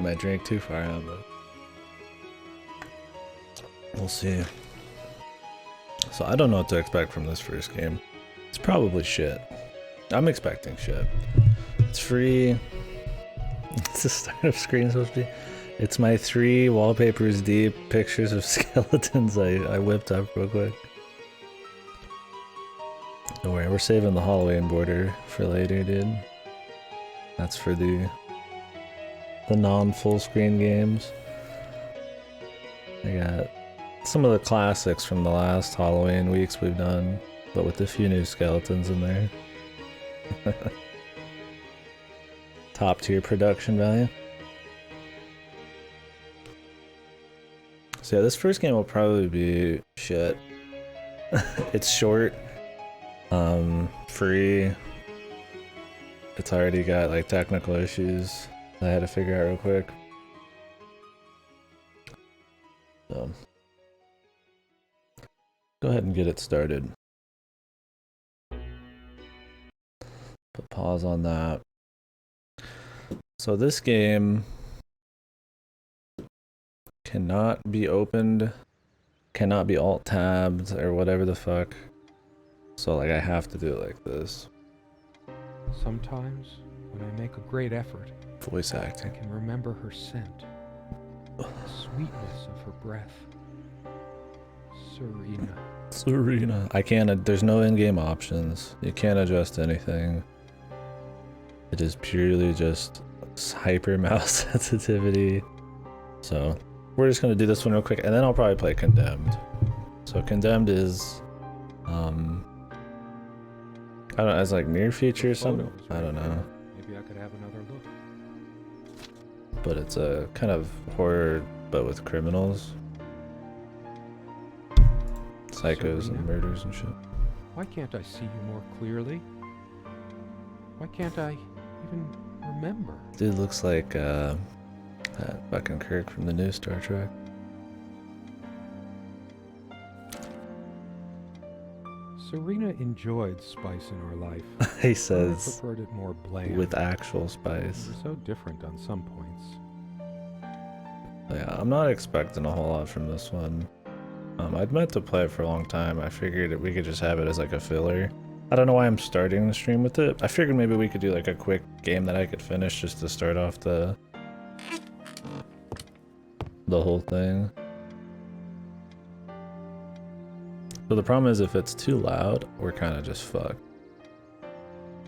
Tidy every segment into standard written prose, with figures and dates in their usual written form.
my drink too far out, but we'll see. So I don't know what to expect from this first game. It's probably shit. I'm expecting shit. It's free. It's the startup screen supposed to be. It's my 3 wallpapers deep pictures of skeletons I whipped up real quick. Don't worry, we're saving the Halloween border for later, dude. That's for the non-full screen games. I got some of the classics from the last Halloween weeks we've done, but with a few new skeletons in there. Top tier production value. So yeah, this first game will probably be shit. It's short, free. It's already got like technical issues I had to figure out real quick. So go ahead and get it started. Put pause on that. So this game cannot be opened, cannot be alt tabbed or whatever the fuck. So like I have to do it like this. Sometimes, when I make a great effort, Voice acting. I can remember her scent, the sweetness of her breath. Serena. Serena. I can't, there's no in-game options. You can't adjust anything. It is purely just hyper mouse sensitivity. So we're just gonna do this one real quick and then I'll probably play Condemned. So Condemned is I don't know, as like near future or something. I don't know. Maybe I could have another look. But it's a kind of horror but with criminals. Psychos Serena? and murders and shit. Why can't I see you more clearly? Why can't I even remember? Dude looks like that fucking Kirk from the new Star Trek. Serena enjoyed spice in her life. He I says preferred it more bland. with actual spice. We're so different on some points. Yeah, I'm not expecting a whole lot from this one. I'd meant to play it for a long time. I figured we could just have it as like a filler. I don't know why I'm starting the stream with it. I figured maybe we could do like a quick game that I could finish just to start off the whole thing. So the problem is if it's too loud, we're kind of just fucked.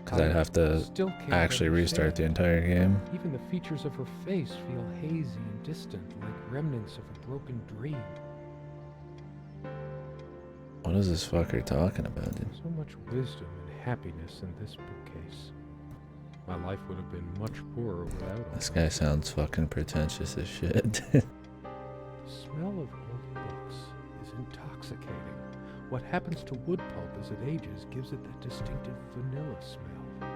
Because I'd have to Still can't actually restart the understand. entire game. Even the features of her face feel hazy and distant, like remnants of a broken dream. What is this fucker talking about, dude? So much wisdom and happiness in this bookcase. My life would have been much poorer without all This that. guy sounds fucking pretentious as shit. The smell of old books is intoxicating. What happens to wood pulp as it ages gives it that distinctive vanilla smell.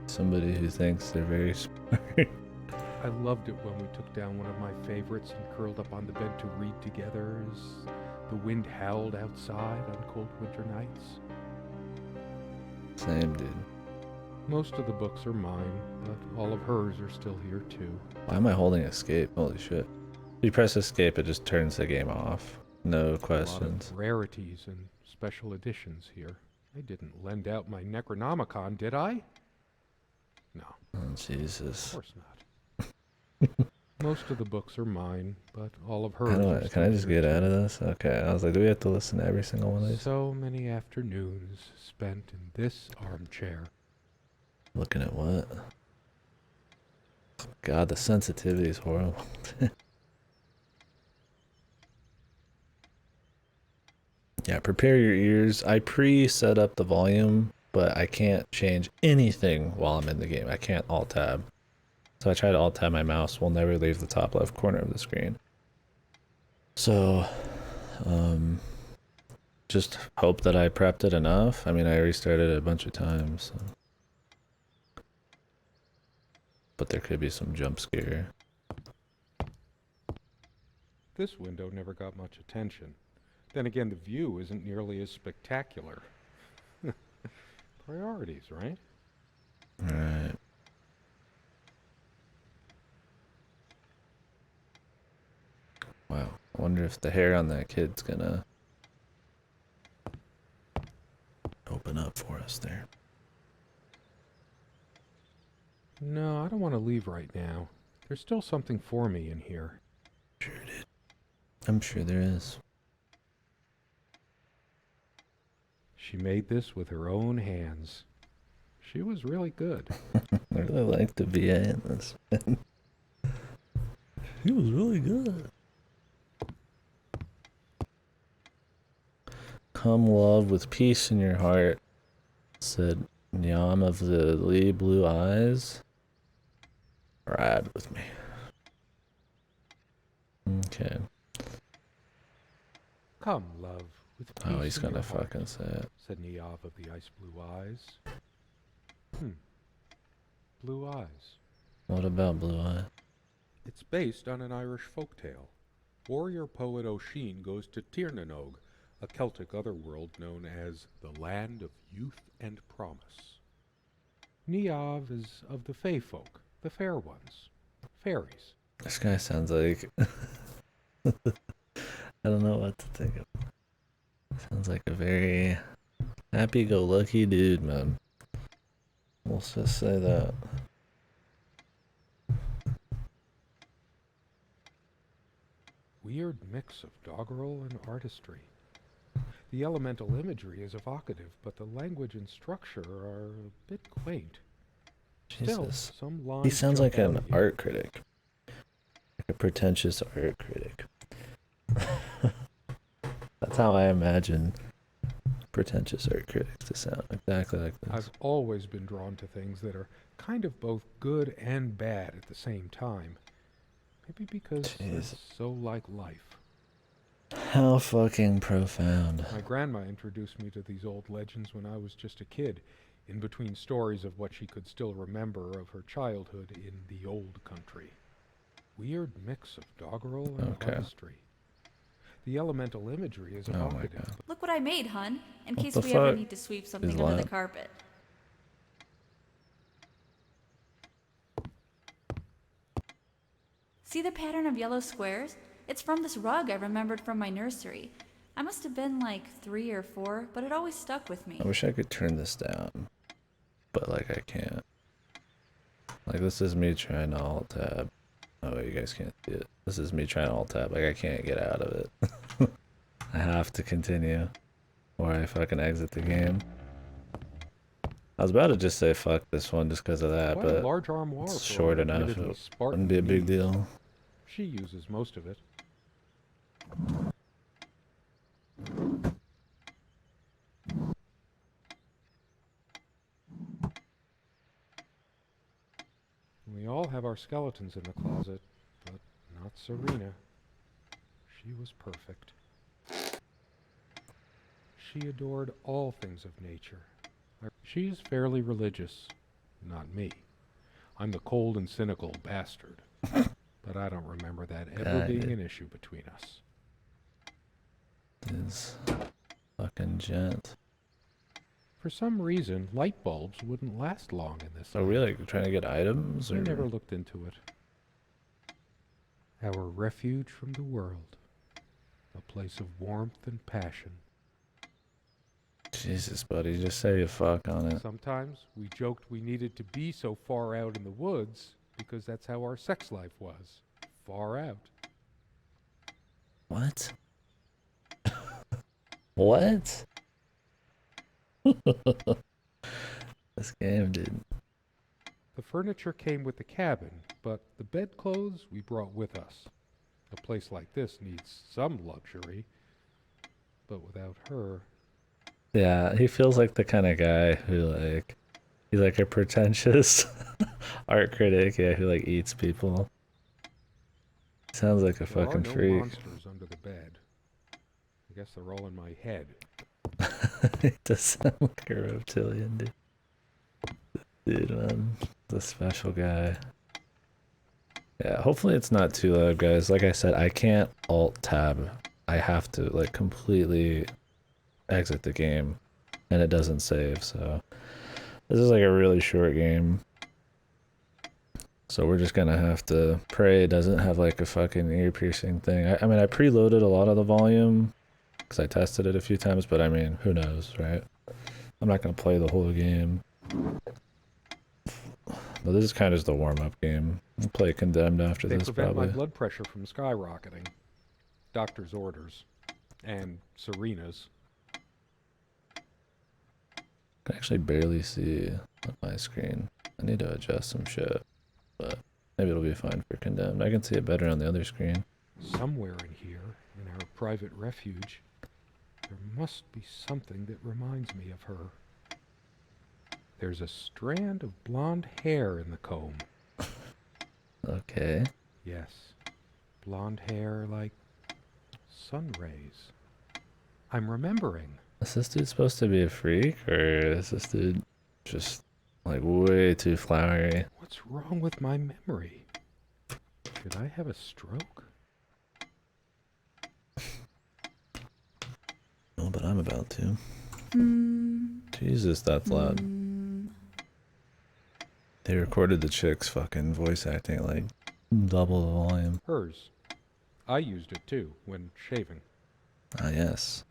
Somebody who thinks they're very smart. I loved it when we took down one of my favorites and curled up on the bed to read together as the wind howled outside on cold winter nights. Same, dude. Most of the books are mine, but all of hers are still here too. Why am I holding escape? Holy shit. If you press escape, it just turns the game off. No A lot questions. of rarities and special editions here. I didn't lend out my Necronomicon, did I? No, Oh, of Jesus. course not. Most of the books are mine, but all of hers are Can still I just here get too. out of this? Okay, I was like, do we have to listen to every single one of these? So many afternoons spent in this armchair. Looking at what? God, the sensitivity is horrible. Yeah, prepare your ears. I pre-set up the volume, but I can't change anything while I'm in the game. I can't alt-tab. So I try to alt-tab my mouse. Will never leave the top left corner of the screen. So, just hope that I prepped it enough. I mean, I restarted it a bunch of times. So. But there could be some jump scare. This window never got much attention. Then again, the view isn't nearly as spectacular. Priorities, right? Alright. I wonder if the hair on that kid's gonna open up for us there. No, I don't want to leave right now. There's still something for me in here. Sure did. I'm sure there is. She made this with her own hands. She was really good. I really like the VA in this. He was really good. Come love with peace in your heart, said Nyam of the Lee Blue Eyes. Ride with me. Okay. Come, love, with peace Oh, he's in gonna your heart, fucking say it. said Niav of the ice blue eyes. Blue eyes. What about Blue Eye? It's based on an Irish folktale. Warrior poet O'Sheen goes to Tirnanog, a Celtic otherworld known as the Land of Youth and Promise. Niav is of the Fey folk, the fair ones, fairies. This guy sounds like... I don't know what to think of. Sounds like a very happy-go-lucky dude, man. We'll just say that. Weird mix of doggerel and artistry. The elemental imagery is evocative, but the language and structure are a bit quaint. Still, Jesus. some lines He sounds jump like an out at you. art critic. Like a pretentious art critic. That's how I imagine pretentious art critics to sound. Exactly like this. I've always been drawn to things that are kind of both good and bad at the same time. Maybe because Jeez. it's so like life. How fucking profound. My grandma introduced me to these old legends when I was just a kid, in between stories of what she could still remember of her childhood in the old country. Weird mix of doggerel and Okay. artistry. The elemental imagery is Oh my evocative. god. Look what I made, hun, in What case the we ever fuck need to sweep something is under the that? carpet. See the pattern of yellow squares? It's from this rug I remembered from my nursery. I must have been like 3 or 4, but it always stuck with me. I wish I could turn this down. But like I can't. Like this is me trying to alt tab. Oh, you guys can't see it. This is me trying to alt tab. Like I can't get out of it. I have to continue. Or I fucking exit the game. I was about to just say fuck this one just because of that, Quite a but large armoire it's for short an enough. admittedly It Spartan wouldn't be a big needs. deal. She uses most of it. We all have our skeletons in the closet, but not Serena. She was perfect. She adored all things of nature. She is fairly religious. Not me. I'm the cold and cynical bastard. But I don't remember that ever being an issue between us. This fucking gent. For some reason, light bulbs wouldn't last long in this. Are we like trying to get items? I Or? never looked into it. Our refuge from the world. A place of warmth and passion. Jesus, buddy, just say you fuck on it. Sometimes we joked we needed to be so far out in the woods because that's how our sex life was. Far out. What? What? This game, dude. The furniture came with the cabin, but the bedclothes we brought with us. A place like this needs some luxury, but without her... Yeah, he feels like the kind of guy who like he's like a pretentious art critic, yeah, who like eats people. Sounds like a There fucking are no freak. monsters under the bed. I guess they're all in my head. He does sound like a reptilian, dude. Dude, man, the special guy. Yeah, hopefully it's not too loud, guys. Like I said, I can't alt tab. I have to like completely exit the game, and it doesn't save. So this is like a really short game. So we're just gonna have to pray it doesn't have like a fucking ear piercing thing. I mean, I preloaded a lot of the volume because I tested it a few times, but I mean, who knows, right? I'm not gonna play the whole game. But this is kind of just the warm-up game. We'll play Condemned after They this, prevent probably. my blood pressure from skyrocketing. Doctor's orders. And Serena's. I can actually barely see on my screen. I need to adjust some shit, but maybe it'll be fine for Condemned. I can see it better on the other screen. Somewhere in here, in our private refuge, there must be something that reminds me of her. There's a strand of blonde hair in the comb. Okay. Yes, blonde hair like sun rays. I'm remembering. Is this dude supposed to be a freak, or is this dude just like way too flowery? What's wrong with my memory? Did I have a stroke? Oh, but I'm about to. Hmm. Jesus, that's loud. They recorded the chick's fucking voice acting like double the volume. Hers. I used it too when shaving. Ah, yes.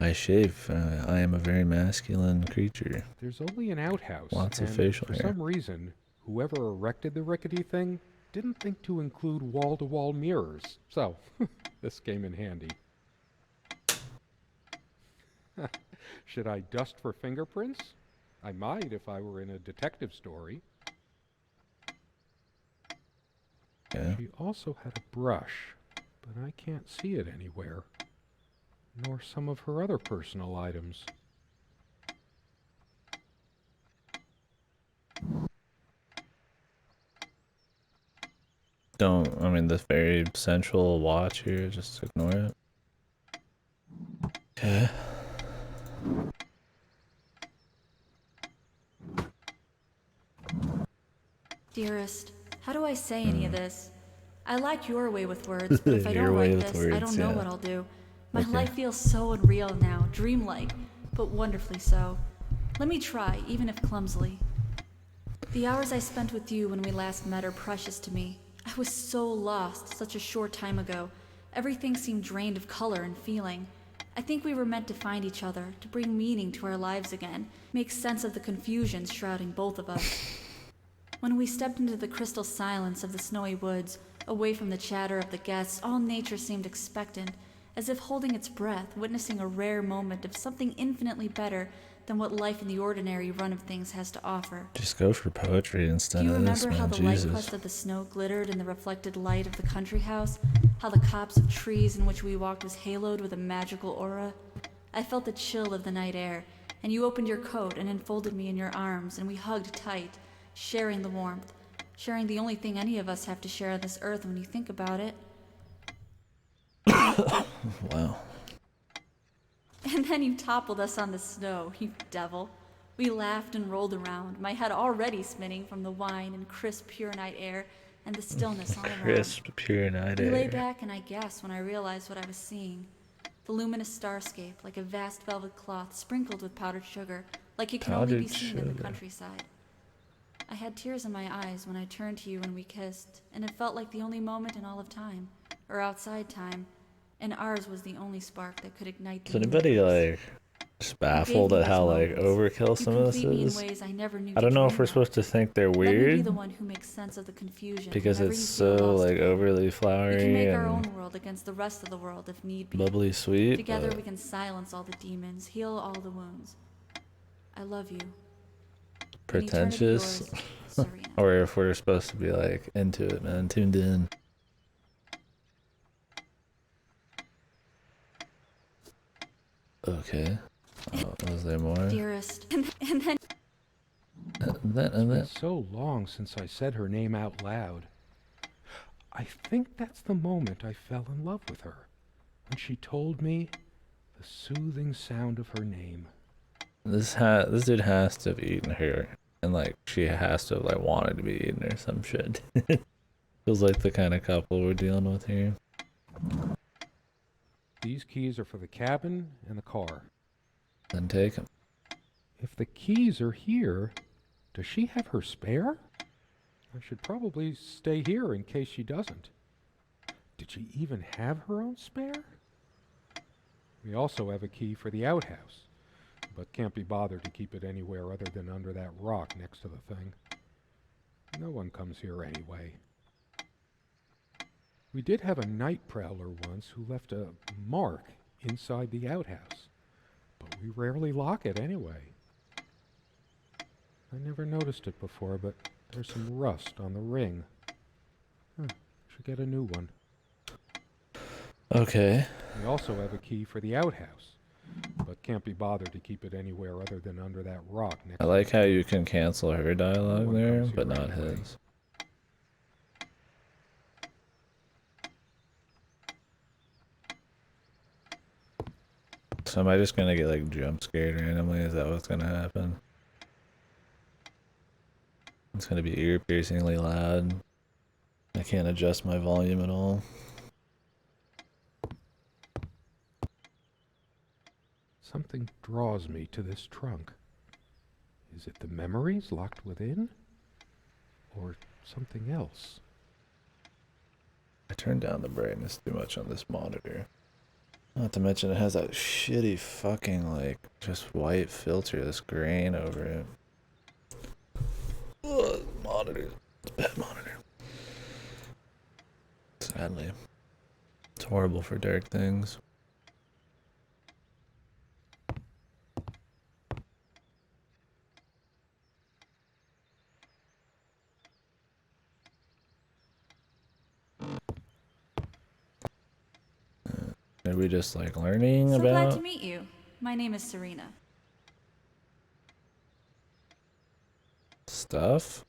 I shave. I am a very masculine creature. There's only an outhouse. Lots of and facial for hair. some reason, whoever erected the rickety thing didn't think to include wall-to-wall mirrors. So, this came in handy. Should I dust for fingerprints? I might if I were in a detective story. Yeah. She also had a brush, but I can't see it anywhere. Nor some of her other personal items. I mean, this very central watch here, just ignore it. Okay. Dearest, how do I say any of this? I like your way with words, but if I Your don't way write with this, I words, don't know yeah. what I'll do. My Okay. life feels so unreal now, dreamlike, but wonderfully so. Let me try, even if clumsily. The hours I spent with you when we last met are precious to me. I was so lost such a short time ago. Everything seemed drained of color and feeling. I think we were meant to find each other, to bring meaning to our lives again, make sense of the confusion shrouding both of us. When we stepped into the crystal silence of the snowy woods, away from the chatter of the guests, all nature seemed expectant, as if holding its breath, witnessing a rare moment of something infinitely better than what life in the ordinary run of things has to offer. Just go for poetry Do instead you of this, remember how man. the light Jesus. crust of the snow glittered in the reflected light of the country house? How the copse of trees in which we walked was haloed with a magical aura? I felt the chill of the night air, and you opened your coat and enfolded me in your arms, and we hugged tight, sharing the warmth, sharing the only thing any of us have to share on this earth when you think about it. Wow. And then you toppled us on the snow, you devil. We laughed and rolled around, my head already spinning from the wine and crisp, pure night air and the stillness all around. Crisp, pure night We lay air. back and I gasped when I realized what I was seeing. The luminous starscape, like a vast velvet cloth sprinkled with powdered sugar, like it can only be Powdered seen in the sugar. countryside. I had tears in my eyes when I turned to you and we kissed, and it felt like the only moment in all of time, or outside time, and ours was the only spark that could ignite the Is anybody universe. just baffled me at those how like moments. overkill You some of this complete me in is? ways I never knew I to don't know if dream we're of. supposed to think they're Let me be weird the one who makes sense of the confusion because whenever it's you feel so lost like again. overly We flowery can make our and own world against the rest of the world if need be. bubbly sweet, Together we but can silence all the demons, heal all the wounds. I love you. In eternity pretentious. yours, Serena. Or if we're supposed to be like into it, man, tuned in. Okay. Was there more? Dearest. And then And It's been that. so long since I said her name out loud. I think that's the moment I fell in love with her, when she told me the soothing sound of her name. This dude has to have eaten her, and like she has to have like wanted to be eaten or some shit. Feels like the kind of couple we're dealing with here. These keys are for the cabin and the car. Then take him. If the keys are here, does she have her spare? I should probably stay here in case she doesn't. Did she even have her own spare? We also have a key for the outhouse, but can't be bothered to keep it anywhere other than under that rock next to the thing. No one comes here anyway. We did have a night prowler once who left a mark inside the outhouse, but we rarely lock it anyway. I never noticed it before, but there's some rust on the ring. Should get a new one. Okay. We also have a key for the outhouse, but can't be bothered to keep it anywhere other than under that rock next I to like the how thing. you can cancel her dialogue one there, comes but here not anyway. his. So am I just gonna get like jump scared randomly? Is that what's gonna happen? It's gonna be ear piercingly loud. I can't adjust my volume at all. Something draws me to this trunk. Is it the memories locked within? Or something else? I turned down the brightness too much on this monitor. Not to mention it has that shitty fucking like just white filter, this grain over it. Ugh, monitor. It's a bad monitor. Sadly. It's horrible for dark things. Are we just like learning So glad about to meet you. My name is Serena. stuff?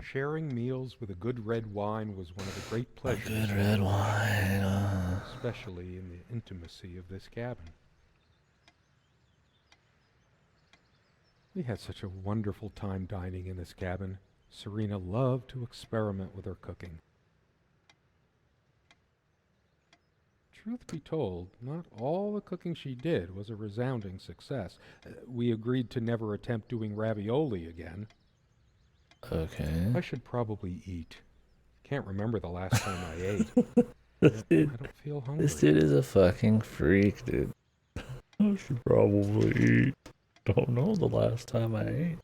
Sharing meals with a good red wine was one of the great pleasures. Good of red the life, wine. especially in the intimacy of this cabin. We had such a wonderful time dining in this cabin. Serena loved to experiment with her cooking. Truth be told, not all the cooking she did was a resounding success. We agreed to never attempt doing ravioli again. Okay. I should probably eat. Can't remember the last time I ate. This I dude, don't feel hungry. this dude is a fucking freak, dude. I should probably eat. Don't know the last time I ate.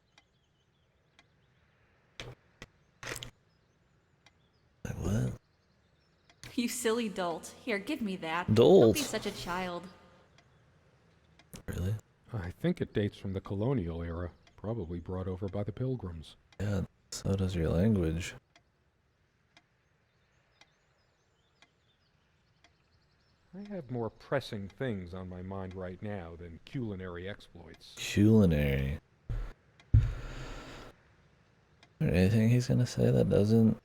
Like what? You silly dolt. Here, give me that. Dolt? Don't be such a child. Really? I think it dates from the colonial era, probably brought over by the Pilgrims. Yeah, so does your language. I have more pressing things on my mind right now than culinary exploits. Culinary. Is there anything he's gonna say that doesn't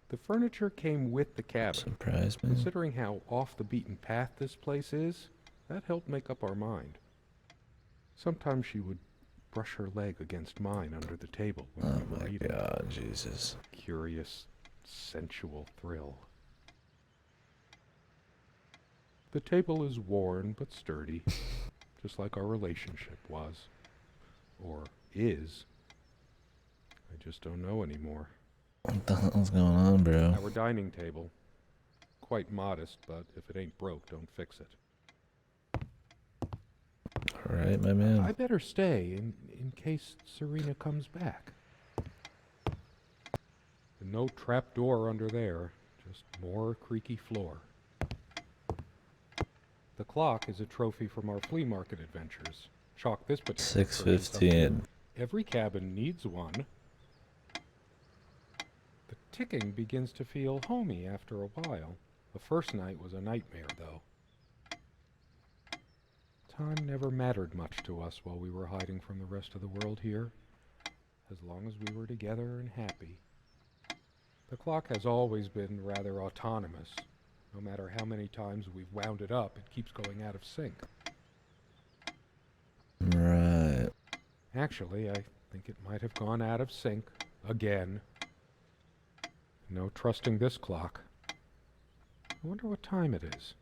The furniture came with the cabin. surprise me? Considering how off the beaten path this place is, that helped make up our mind. Sometimes she would brush her leg against mine under the table when Oh we were my eating. god, Jesus. Curious, sensual thrill. The table is worn but sturdy, just like our relationship was. Or is. I just don't know anymore. What the hell's going on, bro? Our dining table. Quite modest, but if it ain't broke, don't fix it. Alright, my man. I better stay in case Serena comes back. No trap door under there, just more creaky floor. The clock is a trophy from our flea market adventures. Chalk this particular purchase up to 6:15. Every cabin needs one. The ticking begins to feel homey after a while. The first night was a nightmare, though. Time never mattered much to us while we were hiding from the rest of the world here, as long as we were together and happy. The clock has always been rather autonomous. No matter how many times we've wound it up, it keeps going out of sync. Right. Actually, I think it might have gone out of sync again. No trusting this clock. I wonder what time it is.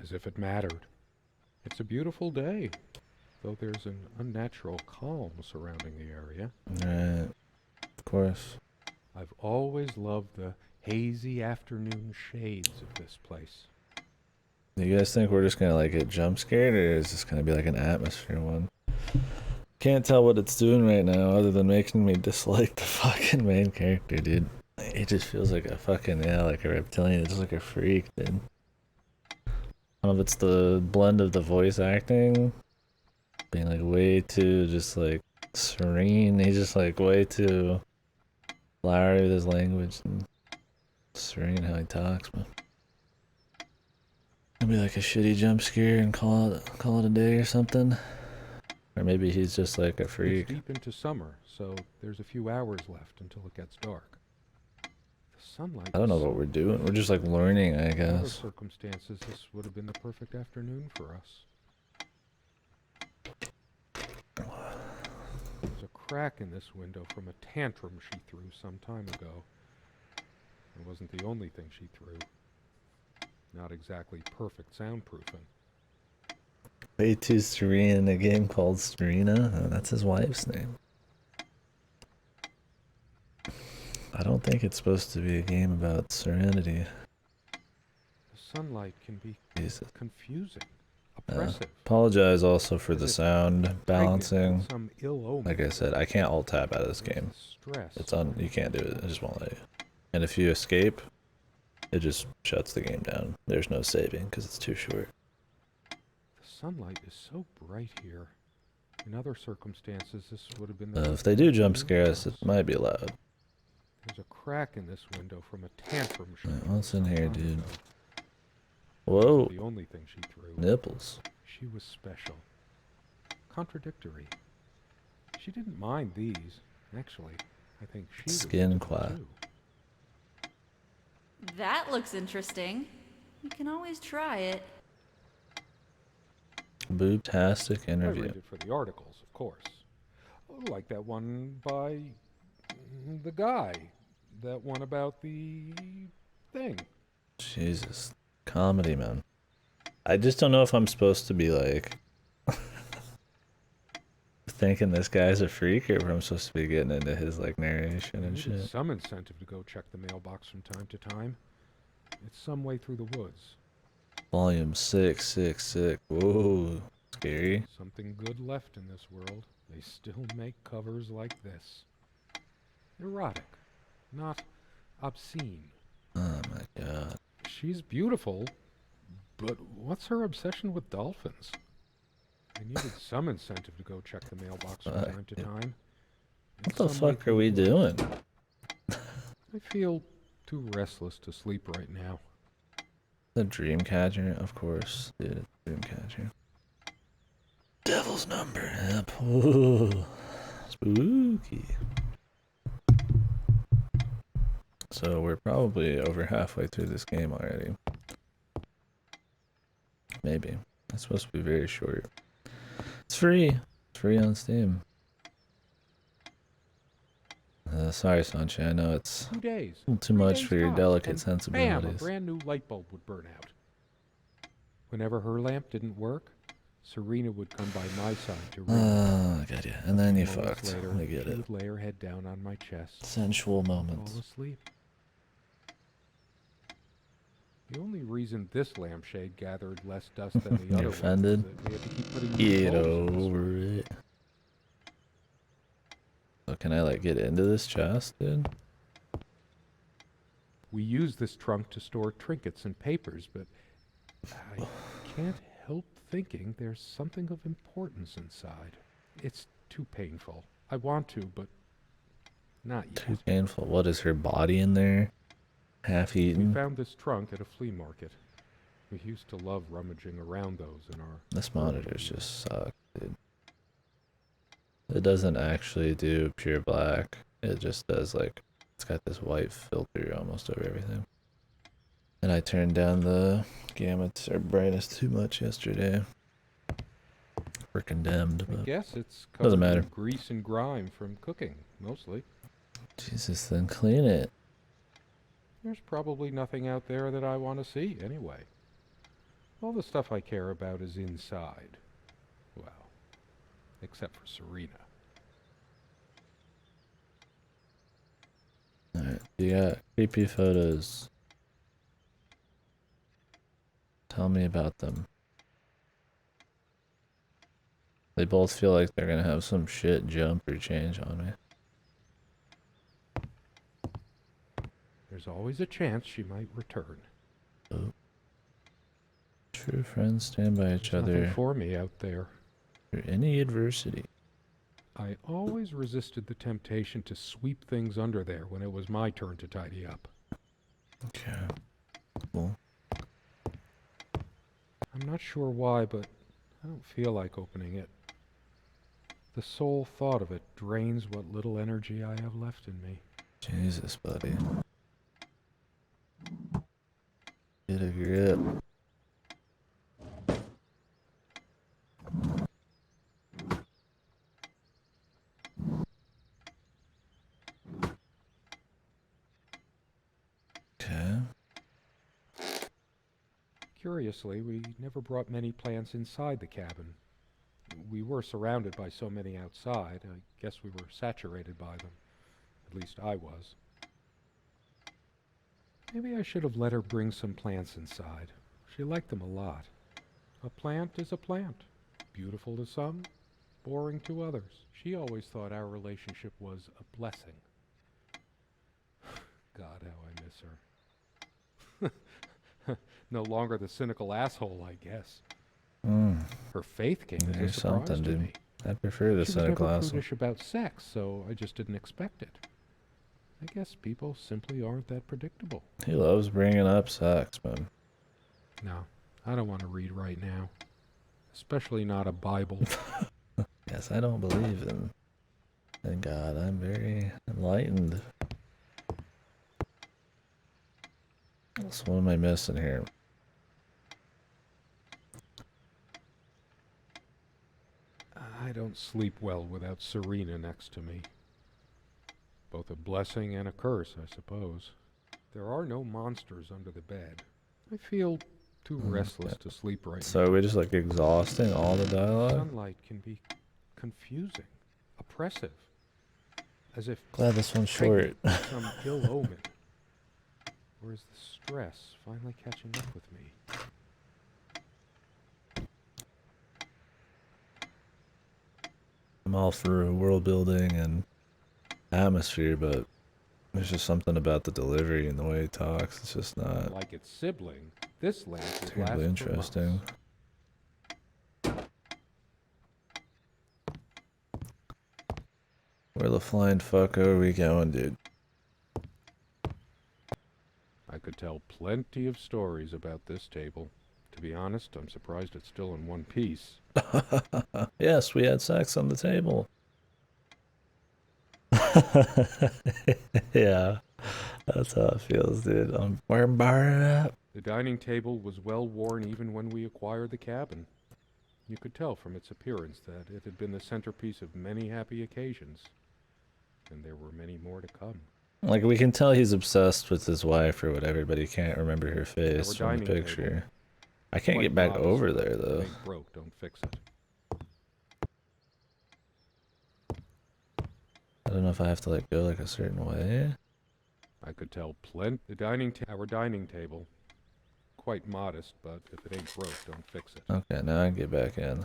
As if it mattered. It's a beautiful day, though there's an unnatural calm surrounding the area. Right. Of course. I've always loved the hazy afternoon shades of this place. Do you guys think we're just gonna like get jump scared, or is this gonna be like an atmosphere one? Can't tell what it's doing right now, other than making me dislike the fucking main character, dude. It just feels like a fucking, yeah, like a reptilian. It's just like a freak, dude. I don't know if it's the blend of the voice acting, being like way too just like serene. He's just like way too flowery with his language and serene how he talks, but it'll be like a shitty jump scare and call it a day or something. Or maybe he's just like a freak. It's deep into summer, so there's a few hours left until it gets dark. The sunlight. I don't know what we're doing. We're just like learning, I In other guess. circumstances, this would have been the perfect afternoon for us. There's a crack in this window from a tantrum she threw some time ago. It wasn't the only thing she threw. Not exactly perfect soundproofing. Way too serene in a game called Serena. That's his wife's name. I don't think it's supposed to be a game about serenity. The sunlight can be Jesus. confusing, oppressive. Apologize also for as the if sound pregnant balancing. with some ill omen. Like I said, I can't alt tab out of this With game. the stress. It's you can't do it. It just won't let you. And if you escape, it just shuts the game down. There's no saving because it's too short. The sunlight is so bright here. In other circumstances, this would have been If they do jump afternoon scare for us, it us. might be loud. There's a crack in this window from a tantrum she Alright, threw what's in some here, time dude? ago. Whoa, The only thing she threw. nipples. She was special. Contradictory. She didn't mind these. Actually, I think she Skin was into them clad. too. That looks interesting. You can always try it. Boobtastic I interview. read it for the articles, of course. Oh, like that one by the guy. That one about the thing. Jesus. Comedy, man. I just don't know if I'm supposed to be like thinking this guy's a freak, or if I'm supposed to be getting into his like narration and Maybe shit. some incentive to go check the mailbox from time to time. It's some way through the woods. Volume 666. Whoa. Scary. Something good left in this world. They still make covers like this. Erotic, not obscene. Oh my god. She's beautiful, but what's her obsession with dolphins? I needed some incentive to go check the mailbox from time to time. What the fuck are we doing? I feel too restless to sleep right now. The Dreamcatcher, of course. Dude, Dreamcatcher. Devil's number. Yep. Ooh. Spooky. So we're probably over halfway through this game already. Maybe. It's supposed to be very short. It's free. It's free on Steam. Sorry, Sanchi. I know it's 2 days. a little too 3 much days for your tops, delicate and sensibilities. Bam, a brand new light bulb would burn out. Whenever her lamp didn't work, Serena would come by my side to ring. Oh, I got you. And then you Moments fucked. later, I get she it. would lay her head down on my chest, Sensual fall moments. asleep. The only reason this lampshade gathered less dust than the You're other ones offended? was that we had to keep putting new Get bulbs in this over one. it. So can I like get into this chest, dude? We use this trunk to store trinkets and papers, but I can't help thinking there's something of importance inside. It's too painful. I want to, but not yet. Too painful. What is her body in there? Half We eaten. found this trunk at a flea market. We used to love rummaging around those in our... This monitors just suck, dude. It doesn't actually do pure black. It just does like, it's got this white filter almost over everything. And I turned down the gamut or brightness too much yesterday. We're condemned, I but guess it's doesn't covered in matter. grease and grime from cooking, mostly. Jesus, then clean it. There's probably nothing out there that I want to see, anyway. All the stuff I care about is inside. Well, except for Serena. Alright, you got creepy photos. Tell me about them. They both feel like they're gonna have some shit jump or change on me. There's always a chance she might return. Oh. True friends stand by each There's other nothing for me out there. through any adversity. I always resisted the temptation to sweep things under there when it was my turn to tidy up. Okay. Cool. I'm not sure why, but I don't feel like opening it. The sole thought of it drains what little energy I have left in me. Jesus, buddy. Get a grip. Okay. Curiously, we never brought many plants inside the cabin. We were surrounded by so many outside, I guess we were saturated by them. At least I was. Maybe I should have let her bring some plants inside. She liked them a lot. A plant is a plant. Beautiful to some, boring to others. She always thought our relationship was a blessing. God, how I miss her. No longer the cynical asshole, I guess. Her faith came as a There's surprise something, to dude. me. I prefer the She was cynical never asshole. prudish about sex, so I just didn't expect it. I guess people simply aren't that predictable. He loves bringing up sex, man. No, I don't want to read right now. Especially not a Bible. Yes, I don't believe in God. I'm very enlightened. So what am I missing here? I don't sleep well without Serena next to me. Both a blessing and a curse, I suppose. There are no monsters under the bed. I feel too restless to sleep right So now. are we just like exhausting all the dialogue? Sunlight can be confusing, oppressive, as if Glad this one's short. pregnant with some ill omen. Or is the stress finally catching up with me? I'm all for world building and atmosphere, but there's just something about the delivery and the way he talks. It's just not Like its sibling, this lamp will terribly last for interesting. months. Where the flying fuck are we going, dude? I could tell plenty of stories about this table. To be honest, I'm surprised it's still in one piece. Yes, we had sex on the table. Yeah, that's how it feels, dude. We're burning up. The dining table was well worn even when we acquired the cabin. You could tell from its appearance that it had been the centerpiece of many happy occasions. And there were many more to come. Like, we can tell he's obsessed with his wife or whatever, but he can't remember her face from the dining table. picture. I can't Quite get back modest. over there, If it though. ain't broke, don't fix it. I don't know if I have to, like, go, like, a certain way. I could tell our dining table. Quite modest, but if it ain't broke, don't fix it. Okay, now I can get back in.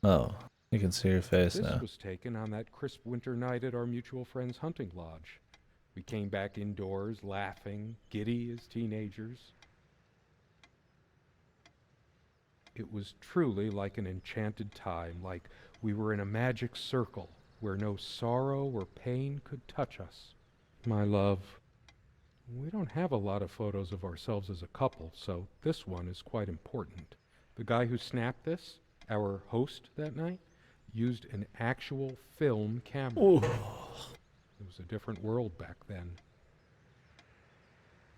Oh, you can see her face This now. was taken on that crisp winter night at our mutual friend's hunting lodge. We came back indoors, laughing, giddy as teenagers. It was truly like an enchanted time, like we were in a magic circle where no sorrow or pain could touch us. My love, we don't have a lot of photos of ourselves as a couple, so this one is quite important. The guy who snapped this, our host that night, used an actual film camera. Ooh. It was a different world back then.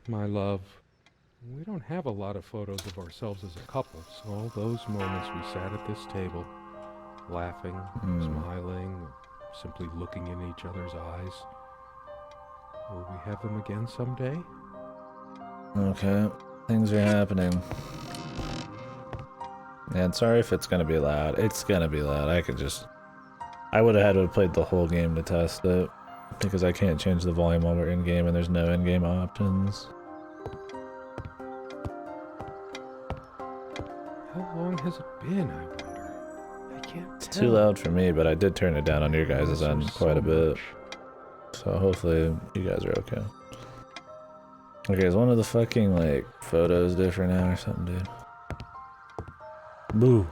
My love, we don't have a lot of photos of ourselves as a couple, so all those moments we sat at this table, laughing, smiling, or simply looking in each other's eyes. Will we have them again someday? Okay. Things are happening. And sorry if it's gonna be loud. It's gonna be loud. I would have had to have played the whole game to test it. Because I can't change the volume while we're in-game and there's no in-game options. How long has it been, I wonder? I can't tell. It's too loud for me, but I did turn it down on your guys' end quite a bit. So hopefully you guys are okay. Okay, is one of the fucking, like, photos different now or something, dude? Boo.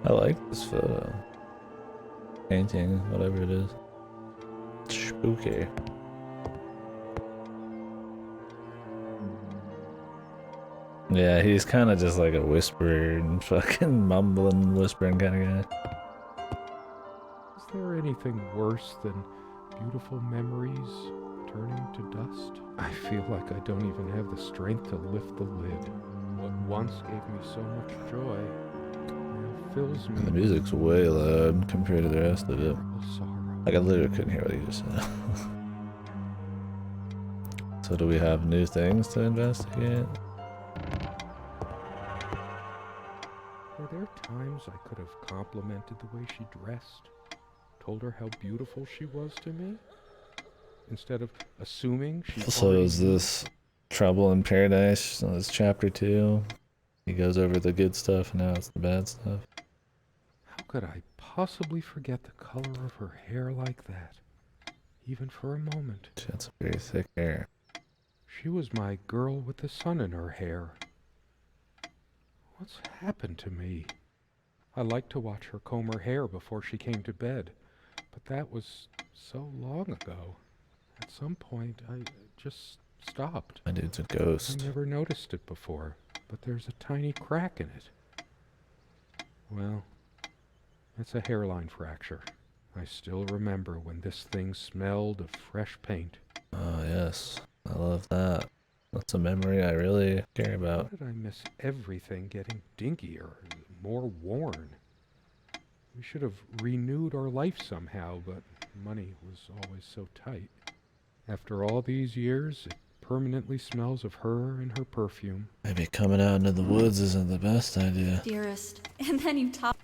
I like this photo. Painting, whatever it is. Spooky. Yeah, he's kind of just like a whisperer and fucking mumbling, whispering kind of guy. Is there anything worse than beautiful memories turning to dust? I feel like I don't even have the strength to lift the lid. What once gave me so much joy now fills me The music's way loud compared to the rest of it. with sorrow. Like I literally couldn't hear what you just said. So do we have new things to investigate? Were there times I could have complimented the way she dressed? Told her how beautiful she was to me? Instead of assuming she So is this Trouble in Paradise? So it's chapter 2. He goes over the good stuff and now it's the bad stuff. How could I possibly forget the color of her hair like that? Even for a moment. She had some very thick hair. She was my girl with the sun in her hair. What's happened to me? I liked to watch her comb her hair before she came to bed, but that was so long ago. At some point, I just stopped. My dude's a I ghost. never noticed it before, but there's a tiny crack in it. Well, that's a hairline fracture. I still remember when this thing smelled of fresh paint. Oh yes, I love that. That's a memory I really care about. How did I miss everything getting dinkier, more worn? We should have renewed our life somehow, but money was always so tight. After all these years, it permanently smells of her and her perfume. Maybe coming out into the woods isn't the best idea. Dearest. And then you top.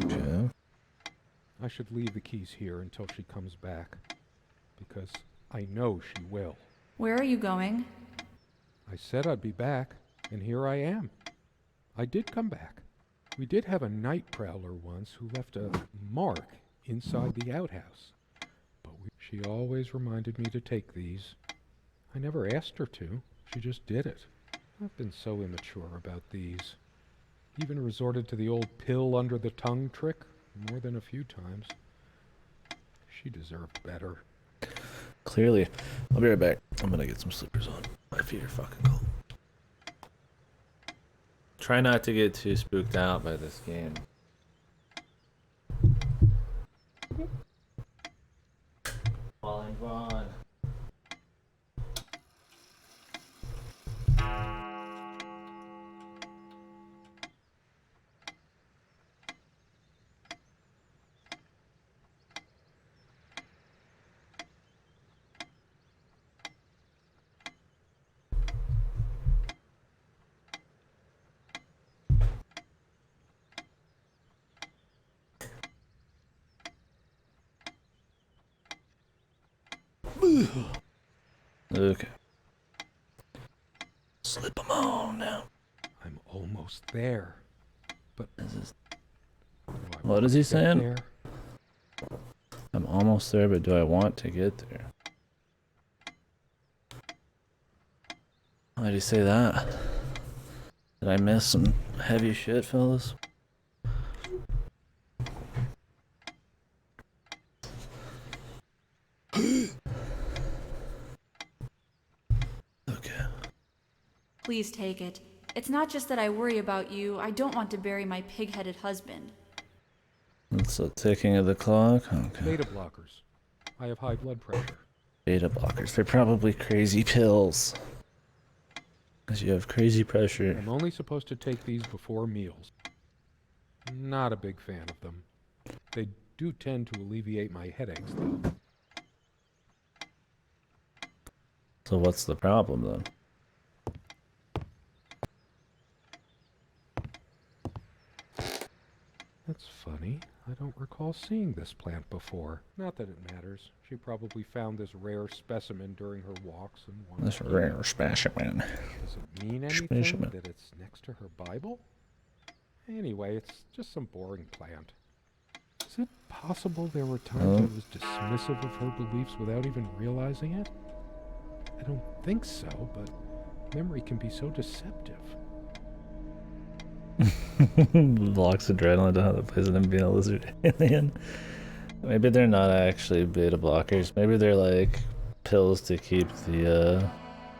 Okay. I should leave the keys here until she comes back, because I know she will. Where are you going? I said I'd be back, and here I am. I did come back. We did have a night prowler once who left a mark inside the outhouse, but she always reminded me to take these. I never asked her to. She just did it. I've been so immature about these. Even resorted to the old pill under the tongue trick more than a few times. She deserved better. Clearly. I'll be right back. I'm gonna get some slippers on. My feet are fucking cold. Try not to get too spooked out by this game. Falling Vaughn. Okay. Slip them on now. I'm almost there. But This is, do I what want is he to get saying? there? I'm almost there, but do I want to get there? Why did he say that? Did I miss some heavy shit, fellas? Okay. Please take it. It's not just that I worry about you. I don't want to bury my pig-headed husband. It's the ticking of the clock. Okay. Beta blockers. I have high blood pressure. Beta blockers. They're probably crazy pills. Because you have crazy pressure. I'm only supposed to take these before meals. Not a big fan of them. They do tend to alleviate my headaches, though. So what's the problem then? That's funny. I don't recall seeing this plant before. Not that it matters. She probably found this rare specimen during her walks and wanted This to- rare specimen. Does it mean anything Specimen. that it's next to her Bible? Anyway, it's just some boring plant. Is it possible there were times I was dismissive of her beliefs without even realizing it? I don't think so, but memory can be so deceptive. Blocks adrenaline to how the poison and being a lizard alien. Maybe they're not actually beta blockers. Maybe they're like pills to keep the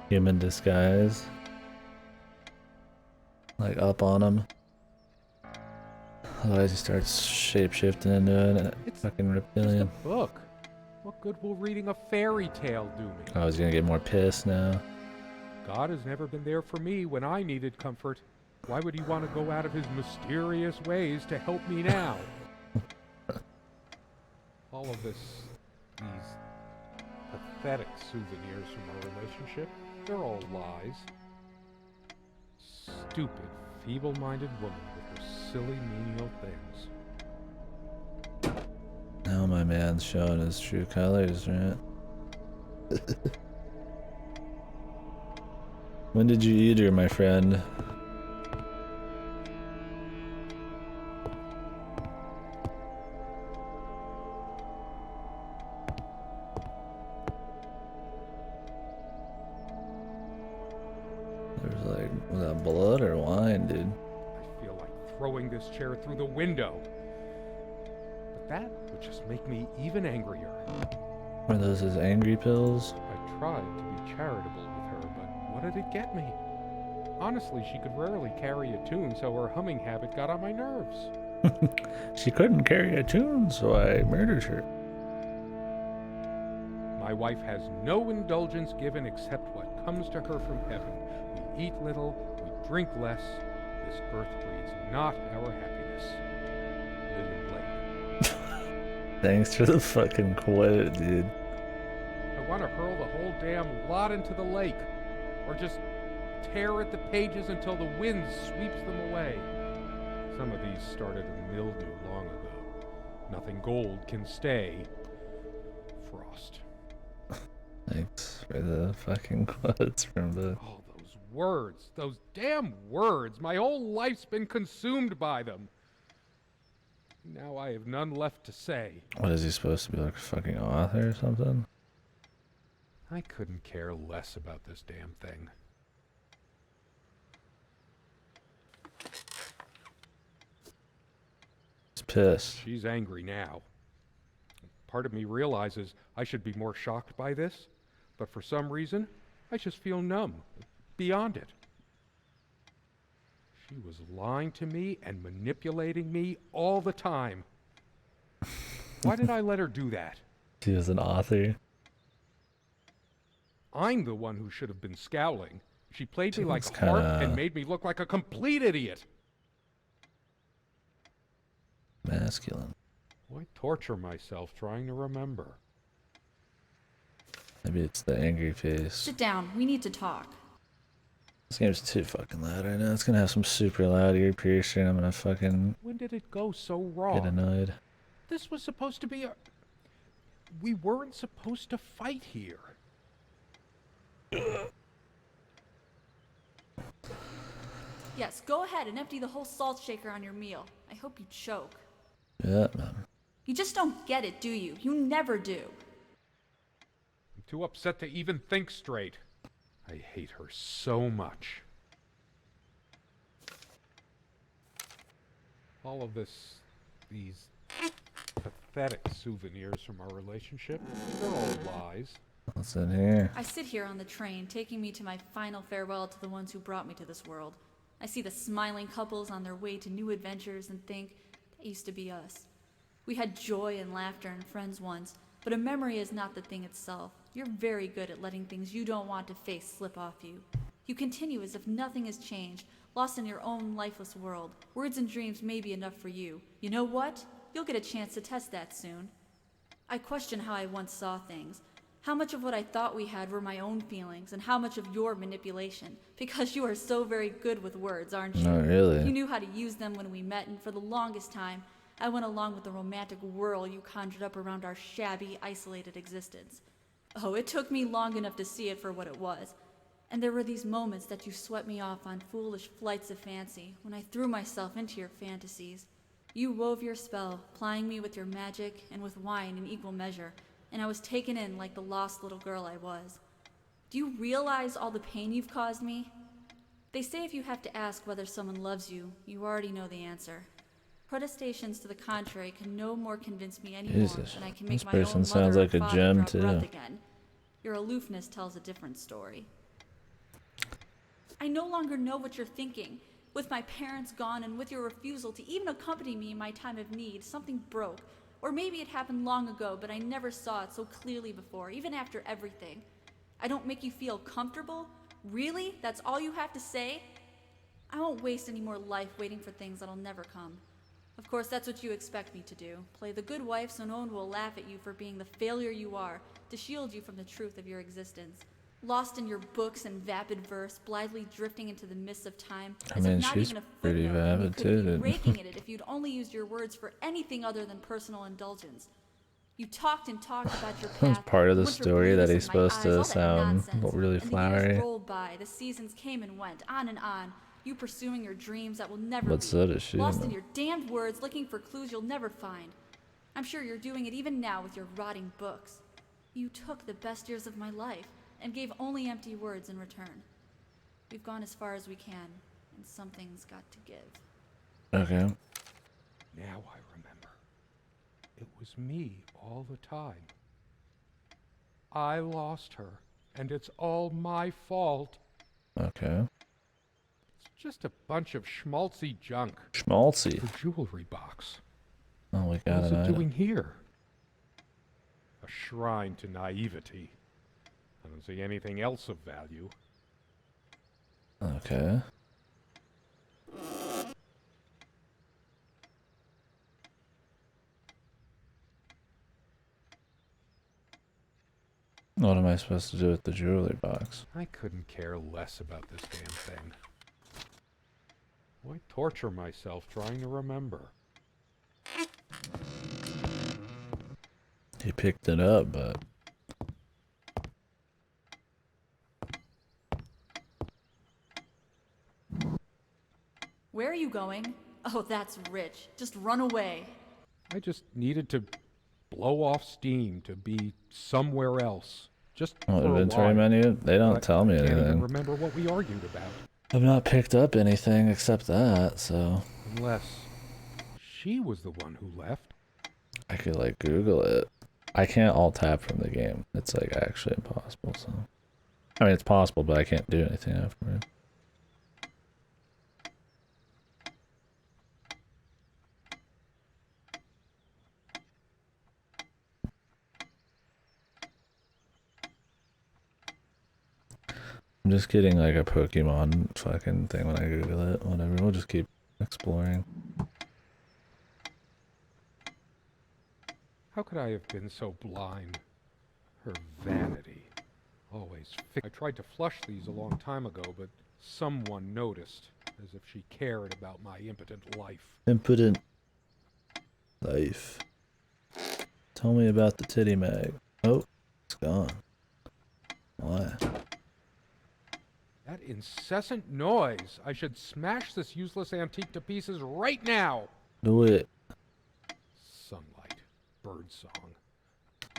human disguise like up on them. Otherwise he starts shape-shifting into a fucking reptilian. Just a book. What good will reading a fairy tale do me? Oh, he's gonna get more pissed now. God has never been there for me when I needed comfort. Why would he want to go out of his mysterious ways to help me now? All of these pathetic souvenirs from our relationship, they're all lies. Stupid, feeble-minded woman with her silly, menial things. Now my man's showing his true colors, right? When did you eat her, my friend? There's like, was that blood or wine, dude? I feel like throwing this chair through the window. But that would just make me even angrier. Were those his angry pills? I tried to be charitable with her, but what did it get me? Honestly, she could rarely carry a tune, so her humming habit got on my nerves. She couldn't carry a tune, so I murdered her. My wife has no indulgence given except what comes to her from heaven. We eat little, we drink less. This earth breeds not our happiness. William Blake. Thanks for the fucking quote, dude. I want to hurl the whole damn lot into the lake. Or just tear at the pages until the wind sweeps them away. Some of these started in mildew long ago. Nothing gold can stay. Frost. Thanks for the fucking quotes from the... Oh, those words. Those damn words. My whole life's been consumed by them. Now I have none left to say. What is he supposed to be, like a fucking author or something? I couldn't care less about this damn thing. He's pissed. She's angry now. Part of me realizes I should be more shocked by this, but for some reason, I just feel numb, beyond it. She was lying to me and manipulating me all the time. Why did I let her do that? He was an author. I'm the one who should have been scowling. She played me like Seems a harp kinda- and made me look like a complete idiot. Masculine. Why torture myself trying to remember? Maybe it's the angry face. Sit down. We need to talk. This game's too fucking loud right now. It's gonna have some super loud ear piercing. I'm gonna fucking When did it go so get wrong? annoyed. This was supposed to be a... We weren't supposed to fight here. Yes, go ahead and empty the whole salt shaker on your meal. I hope you choke. Yeah, man. You just don't get it, do you? You never do. I'm too upset to even think straight. I hate her so much. All of these pathetic souvenirs from our relationship, they're all lies. What's in here? I sit here on the train, taking me to my final farewell to the ones who brought me to this world. I see the smiling couples on their way to new adventures and think, that used to be us. We had joy and laughter and friends once, but a memory is not the thing itself. You're very good at letting things you don't want to face slip off you. You continue as if nothing has changed, lost in your own lifeless world. Words and dreams may be enough for you. You know what? You'll get a chance to test that soon. I question how I once saw things. How much of what I thought we had were my own feelings, and how much of your manipulation. Because you are so very good with words, aren't you? Not really. You knew how to use them when we met, and for the longest time, I went along with the romantic whirl you conjured up around our shabby, isolated existence. Oh, it took me long enough to see it for what it was. And there were these moments that you swept me off on foolish flights of fancy, when I threw myself into your fantasies. You wove your spell, plying me with your magic and with wine in equal measure, and I was taken in like the lost little girl I was. Do you realize all the pain you've caused me? They say if you have to ask whether someone loves you, you already know the answer. Protestations to the contrary can no more convince me anymore Jesus, than I can this make my own person mother sounds or like a father gem, draw too. breath again. Your aloofness tells a different story. I no longer know what you're thinking. With my parents gone and with your refusal to even accompany me in my time of need, something broke. Or maybe it happened long ago, but I never saw it so clearly before, even after everything. I don't make you feel comfortable? Really? That's all you have to say? I won't waste any more life waiting for things that'll never come. Of course, that's what you expect me to do. Play the good wife so no one will laugh at you for being the failure you are, to shield you from the truth of your existence. Lost in your books and vapid verse, blithely drifting into the mists of time, as if not she's even a pretty footnote, and you vapid could too, be dude. raking in it if you'd only used your words for anything other than personal indulgence. You talked and talked about your That's path, part of the winter story that blues he's in my supposed eyes, to all that sound nonsense. really And the flowery. years rolled by, the seasons came and went, on and on. You pursuing your dreams that will never But be. so does she. Lost in your damned words, looking for clues you'll never find. I'm sure you're doing it even now with your rotting books. You took the best years of my life and gave only empty words in return. We've gone as far as we can, and something's got to give. Okay. Now I remember. It was me all the time. I lost her, and it's all my fault. Okay. It's just a bunch of schmaltzy junk. Schmaltzy. The jewelry box. Oh, we got What is an it item. doing here? A shrine to naivety. I don't see anything else of value. Okay. What am I supposed to do with the jewelry box? I couldn't care less about this damn thing. Why torture myself trying to remember? He picked it up, but Where are you going? Oh, that's rich. Just run away. I just needed to blow off steam to be somewhere else. Just oh, for a inventory while. menu? They don't But tell me I can't even anything. remember what we argued about. I've not picked up anything except that, so Unless she was the one who left. I could like Google it. I can't alt tab from the game. It's like actually impossible, so I mean it's possible, but I can't do anything afterward. I'm just getting like a Pokemon fucking thing when I Google it. Whatever, we'll just keep exploring. How could I have been so blind? Her vanity. Always I tried to flush these a long time ago, but someone noticed, as if she cared about my impotent life. Impotent life. Tell me about the titty mag. Oh, it's gone. Why? That incessant noise! I should smash this useless antique to pieces right now! Do it. Sunlight. Birdsong.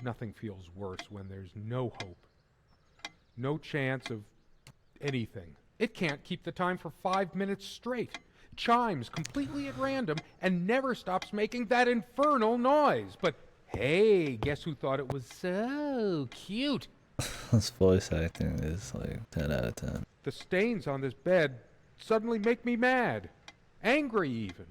Nothing feels worse when there's no hope. No chance of anything. It can't keep the time for 5 minutes straight. Chimes completely at random and never stops making that infernal noise. But hey, guess who thought it was so cute? This voice acting is like 10 out of 10. The stains on this bed suddenly make me mad. Angry even.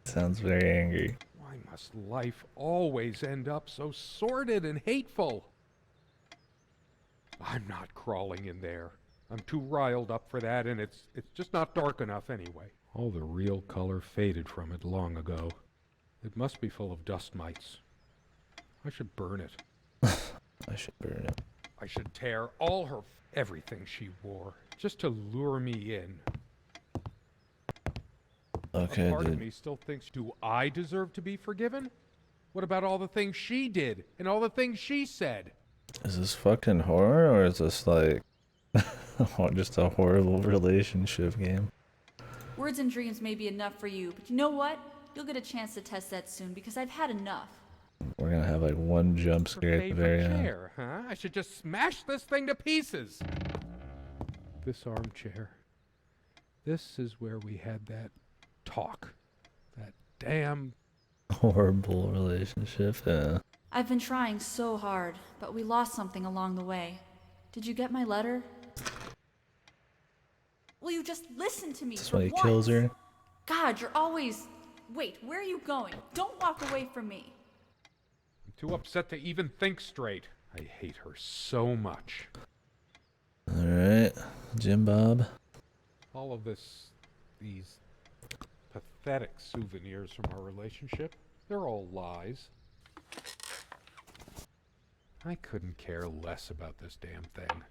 Sounds very angry. Why must life always end up so sordid and hateful? I'm not crawling in there. I'm too riled up for that, and it's just not dark enough anyway. All the real color faded from it long ago. It must be full of dust mites. I should burn it. I should burn it. I should tear all her everything she wore, just to lure me in. Okay, A part of dude. me still thinks, do I deserve to be forgiven? What about all the things she did, and all the things she said? Is this fucking horror, or is this like just a horrible relationship game? Words and dreams may be enough for you, but you know what? You'll get a chance to test that soon because I've had enough. We're gonna have like one jump Her scare at the very favorite end. chair, huh? I should just smash this thing to pieces. This armchair. This is where we had that talk. That damn... Horrible relationship, yeah. I've been trying so hard, but we lost something along the way. Did you get my letter? Will you just listen to me That's for why he once? kills her. God, you're always... Wait, where are you going? Don't walk away from me. I'm too upset to even think straight. I hate her so much. Alright, Jim Bob. All of these pathetic souvenirs from our relationship, they're all lies. I couldn't care less about this damn thing.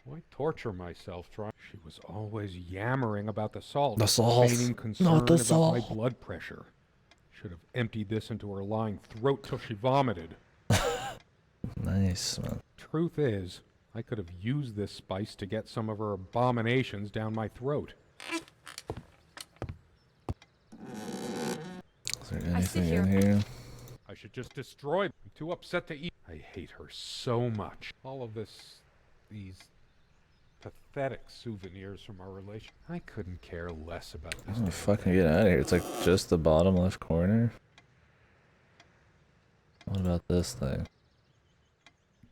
Why torture myself trying? She was always yammering about the salt. The salt. Feigning concern Not the about my salt. blood pressure. Should have emptied this into her lying throat till she vomited. Nice, man. Truth is, I could have used this spice to get some of her abominations down my throat. Is there I sit anything in here? I should just destroy them. I'm too upset to eat. I hate her so much. All of these pathetic souvenirs from our relation. I couldn't care less about this. Oh, fucking get out of here. It's like just the bottom left corner. What about this thing?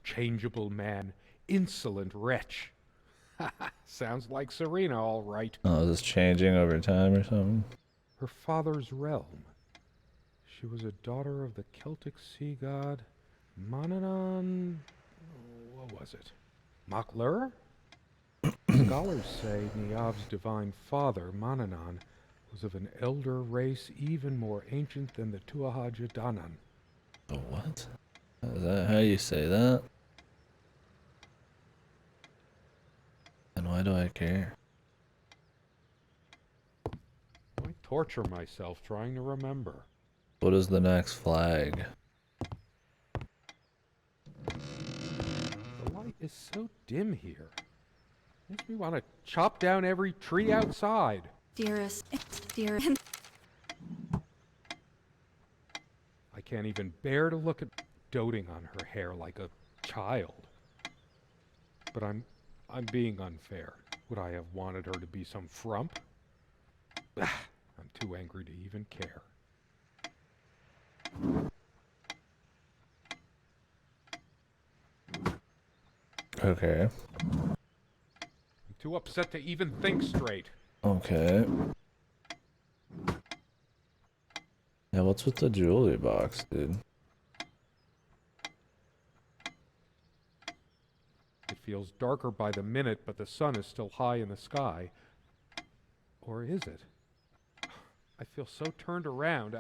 Changeable man, insolent wretch. Sounds like Serena, all right. Oh, is this changing over time or something? Her father's realm. She was a daughter of the Celtic sea god Manannán. What was it? Makler? Scholars say Niamh's divine father, Manannán, was of an elder race even more ancient than the Tuatha Danann. The what? Is that how you say that? And why do I care? Why torture myself trying to remember? What is the next flag? The light is so dim here. Makes me want to chop down every tree outside. Dearest, dear. I can't even bear to look at doting on her hair like a child. But I'm being unfair. Would I have wanted her to be some frump? I'm too angry to even care. Okay. I'm too upset to even think straight. Okay. Yeah, what's with the jewelry box, dude? It feels darker by the minute, but the sun is still high in the sky. Or is it? I feel so turned around.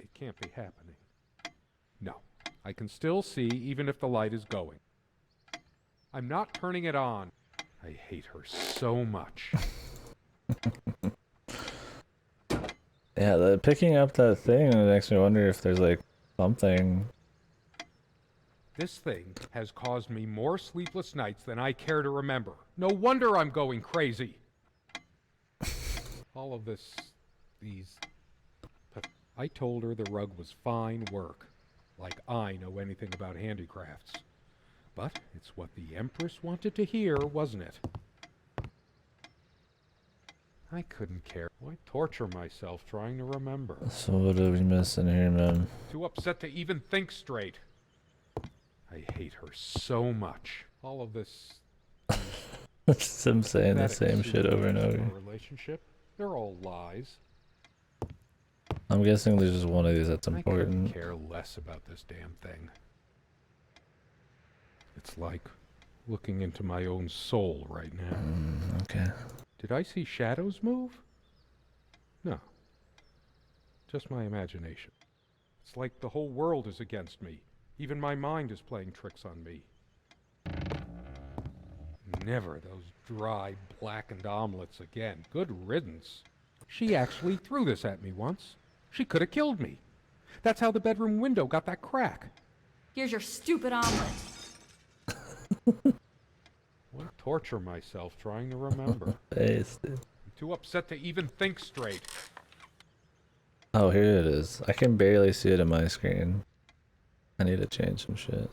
It can't be happening. No, I can still see even if the light is going. I'm not turning it on. I hate her so much. Yeah, picking up that thing makes me wonder if there's like something. This thing has caused me more sleepless nights than I care to remember. No wonder I'm going crazy. All of these... I told her the rug was fine work. Like I know anything about handicrafts. But it's what the Empress wanted to hear, wasn't it? I couldn't care. Why torture myself trying to remember? So what are we missing here, man? Too upset to even think straight. I hate her so much. All of this... Just him saying the pathetic same shit over and souvenirs over. of our relationship, they're all lies. I'm guessing there's just one of these that's I couldn't important. care less about this damn thing. It's like looking into my own soul right now. Okay. Did I see shadows move? No. Just my imagination. It's like the whole world is against me. Even my mind is playing tricks on me. Never those dry, blackened omelets again. Good riddance. She actually threw this at me once. She could have killed me. That's how the bedroom window got that crack. Here's your stupid omelet. Why torture myself trying to remember? Face, dude. I'm too upset to even think straight. Oh, here it is. I can barely see it in my screen. I need to change some shit.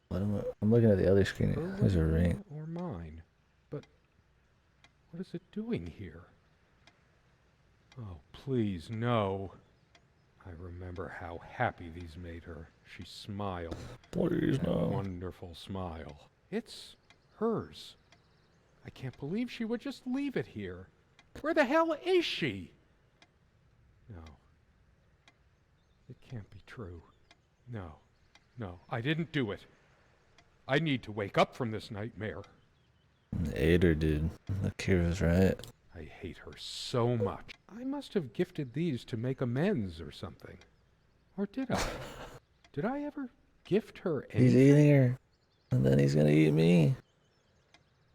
What am I? I'm looking at the other screen. Her There's a window ring. or mine? But what is it doing here? Oh, please, no. I remember how happy these made her. She smiled. Please, That no. wonderful smile. It's hers. I can't believe she would just leave it here. Where the hell is she? No. It can't be true. No. No, I didn't do it. I need to wake up from this nightmare. Ate her, dude. The cure was right. I hate her so much. I must have gifted these to make amends or something. Or did I? Did I ever gift her anything? He's eating her. And then he's gonna eat me.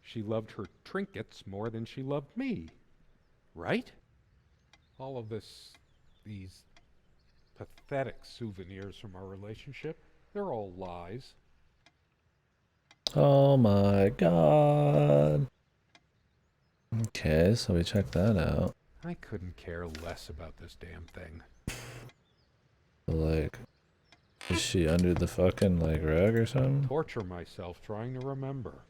She loved her trinkets more than she loved me. Right? All of these pathetic souvenirs from our relationship, they're all lies. Oh my god. Okay, so we checked that out. I couldn't care less about this damn thing. But like, is she under the fucking like rug or something? Torture myself trying to remember.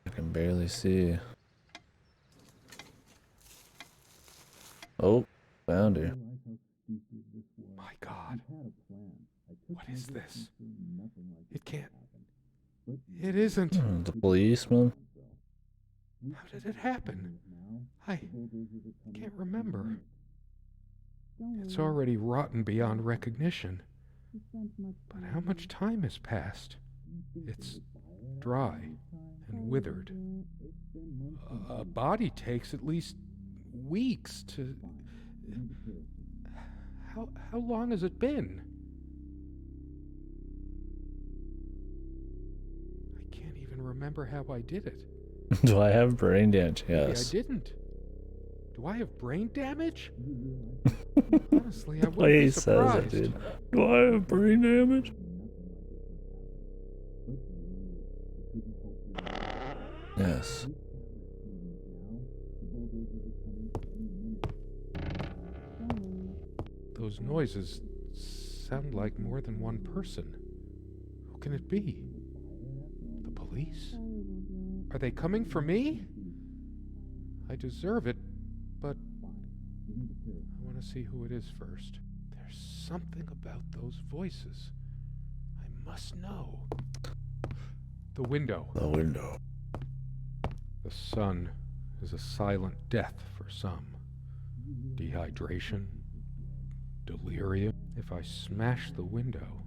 I can barely see. Oh, found her. My God. What is this? It can't. It isn't. The policeman. How did it happen? I can't remember. It's already rotten beyond recognition. But how much time has passed? It's dry and withered. A body takes at least weeks to... How long has it been? I can't even remember how I did it. Do I have brain damage? Maybe Yes. I didn't. Do I have brain damage? Honestly, I The way wouldn't he be says surprised. it, dude. Do I have brain damage? Yes. Those noises sound like more than one person. Who can it be? The police? Are they coming for me? I deserve it, but I want to see who it is first. There's something about those voices. I must know. The window. The window. The sun is a silent death for some. Dehydration, delirium. If I smash the window,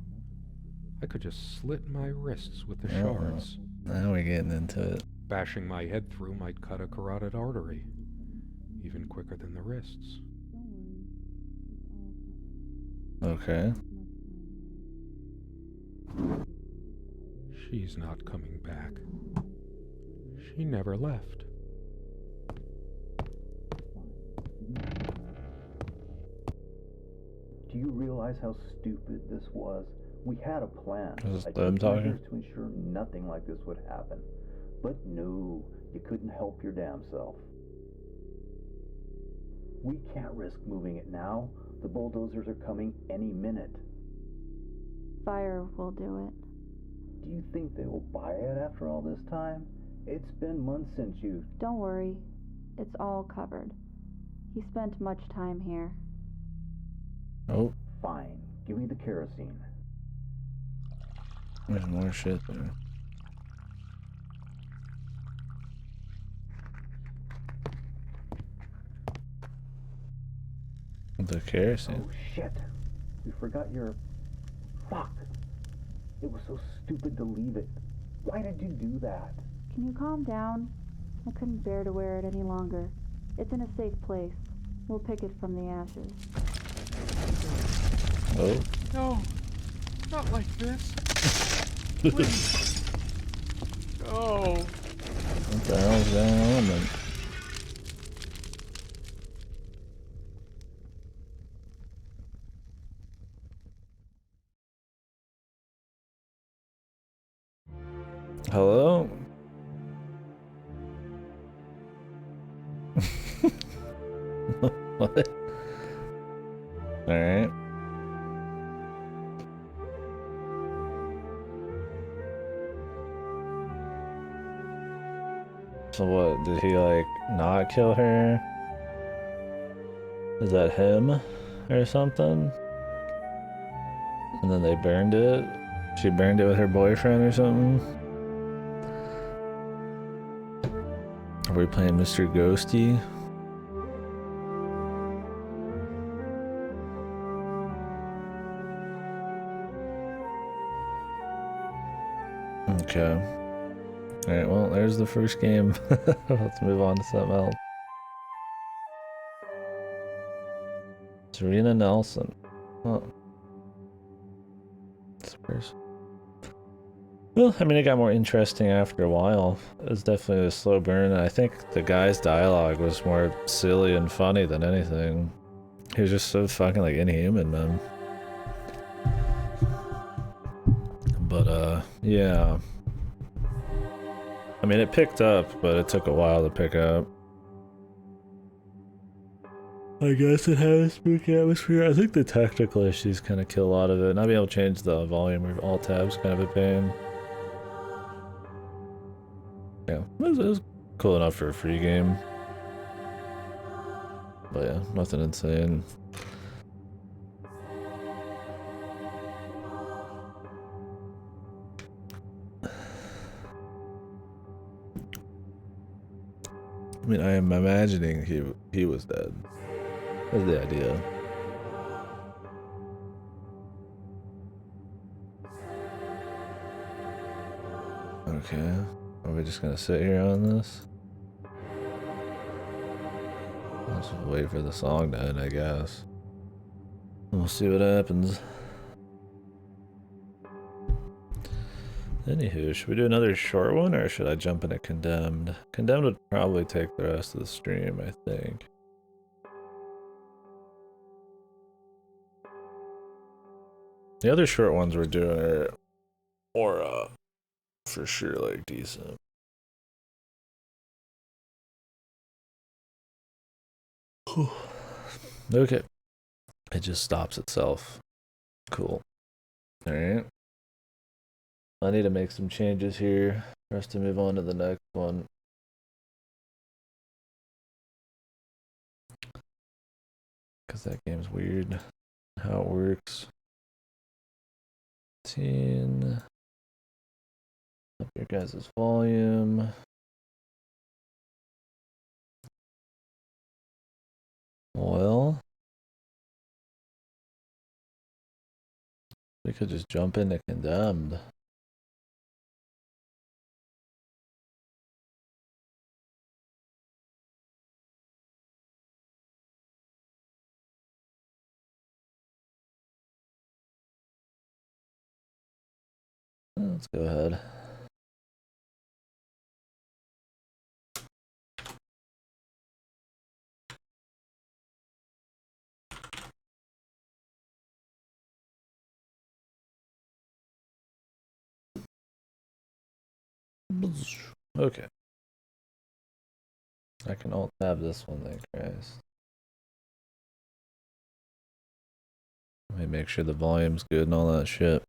I could just slit my wrists with the shards. Now we're getting into it. Bashing my head through might cut a carotid artery, even quicker than the wrists. Okay. She's not coming back. She never left. Do you realize how stupid this was? We had a plan. Is I them took talking? measures to ensure nothing like this would happen. But no, you couldn't help your damn self. We can't risk moving it now. The bulldozers are coming any minute. Fire will do it. Do you think they will buy it after all this time? It's been months since you... Don't worry. It's all covered. He spent much time here. Oh, Fine. Give me the kerosene. There's more shit there. The kerosene. Oh shit. We forgot your... Fuck. It was so stupid to leave it. Why did you do that? Can you calm down? I couldn't bear to wear it any longer. It's in a safe place. We'll pick it from the ashes. Oh. No, not like this. Please. No. What the hell's going on then? Hello? What? Alright. So what, did he like not kill her? Is that him or something? And then they burned it? She burned it with her boyfriend or something? Are we playing Mr. Ghosty? Okay. Alright, well, there's the first game. Let's move on to something else. Serena Nelson. Huh. Spurs. Well, I mean, it got more interesting after a while. It was definitely a slow burn. I think the guy's dialogue was more silly and funny than anything. He was just so fucking, like, inhuman, man. But, yeah. I mean, it picked up, but it took a while to pick up. I guess it had a spooky atmosphere. I think the technical issues kind of kill a lot of it. Not being able to change the volume or alt tabs kind of a pain. Yeah, it was cool enough for a free game. But yeah, nothing insane. I mean, I am imagining he was dead. That's the idea. Okay, are we just gonna sit here on this? Let's wait for the song to end, I guess. We'll see what happens. Anywho, should we do another short one, or should I jump into Condemned? Condemned would probably take the rest of the stream, I think. The other short ones we're doing are more, for sure, like, decent. Okay. It just stops itself. Cool. Alright. I need to make some changes here for us to move on to the next one. Because that game's weird. How it works. 10. Up your guys' volume. Well, we could just jump into Condemned. Let's go ahead. Okay. I can alt tab this one, thank Christ. Let me make sure the volume's good and all that shit.